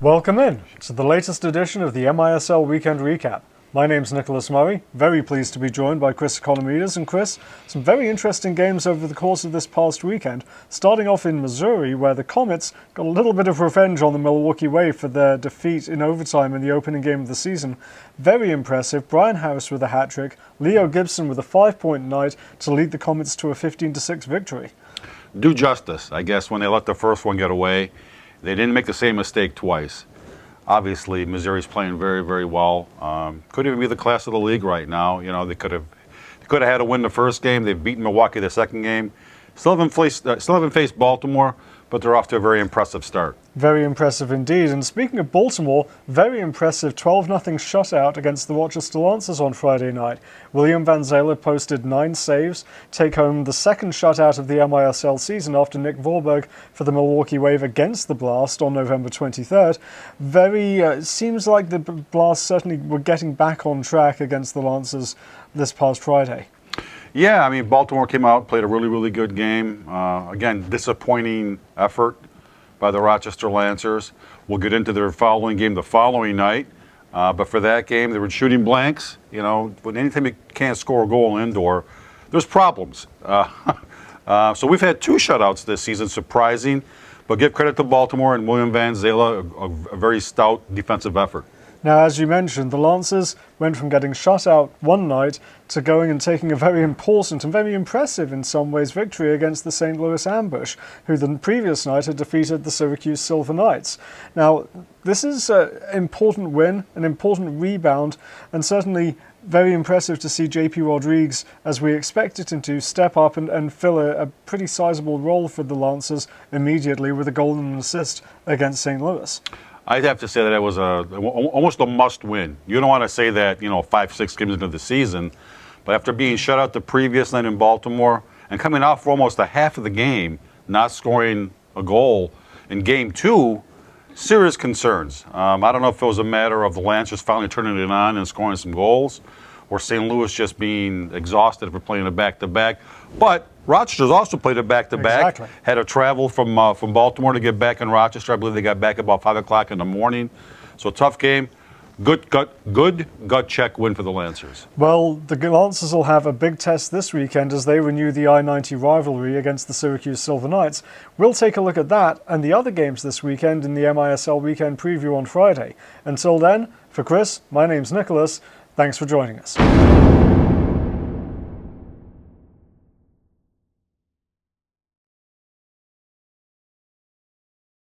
Welcome in to the latest edition of the MISL Weekend Recap. My name's Nicholas Murray, very pleased to be joined by Chris Economides. And Chris, some very interesting games over the course of this past weekend, starting off in Missouri, where the Comets got a little bit of revenge on the Milwaukee Wave for their defeat in overtime in the opening game of the season. Very impressive. Brian Harris with a hat-trick, Leo Gibson with a 5-point night to lead the Comets to a 15-6 victory. Do justice, I guess, when they let the first one get away. They didn't make the same mistake twice. Obviously, Missouri's playing very, very well. Could even be the class of the league right now. You know, they could have had to win the first game. They've beaten Milwaukee the second game. Still haven't faced Baltimore, but they're off to a very impressive start. Very impressive indeed. And speaking of Baltimore, very impressive 12-0 shutout against the Rochester Lancers on Friday night. William Vanzela posted 9 saves, take home the second shutout of the MISL season after Nick Vorberg for the Milwaukee Wave against the Blast on November 23rd. Seems like the Blast certainly were getting back on track against the Lancers this past Friday. Yeah, I mean, Baltimore came out, played a really, really good game. Again, disappointing effort by the Rochester Lancers. We'll get into their following game the following night. But for that game, they were shooting blanks. You know, but anytime you can't score a goal indoor, there's problems. So we've had 2 shutouts this season, surprising. But give credit to Baltimore and William Vanzela, a very stout defensive effort. Now, as you mentioned, the Lancers went from getting shut out one night to going and taking a very important and very impressive, in some ways, victory against the St. Louis Ambush, who the previous night had defeated the Syracuse Silver Knights. Now, this is an important win, an important rebound, and certainly very impressive to see JP Rodriguez, as we expected him to, step up and fill a pretty sizable role for the Lancers immediately with a goal and an assist against St. Louis. I'd have to say that it was almost a must-win. You don't want to say that, 5-6 games into the season, but after being shut out the previous night in Baltimore and coming out for almost a half of the game, not scoring a goal in Game 2, serious concerns. I don't know if it was a matter of the Lancers finally turning it on and scoring some goals, or St. Louis just being exhausted for playing a back-to-back. But Rochester's also played a back-to-back. Exactly. Had to travel from Baltimore to get back in Rochester. I believe they got back about 5 o'clock in the morning. So tough game. Good gut check win for the Lancers. Well, the Lancers will have a big test this weekend as they renew the I-90 rivalry against the Syracuse Silver Knights. We'll take a look at that and the other games this weekend in the MISL Weekend Preview on Friday. Until then, for Chris, my name's Nicholas. Thanks for joining us.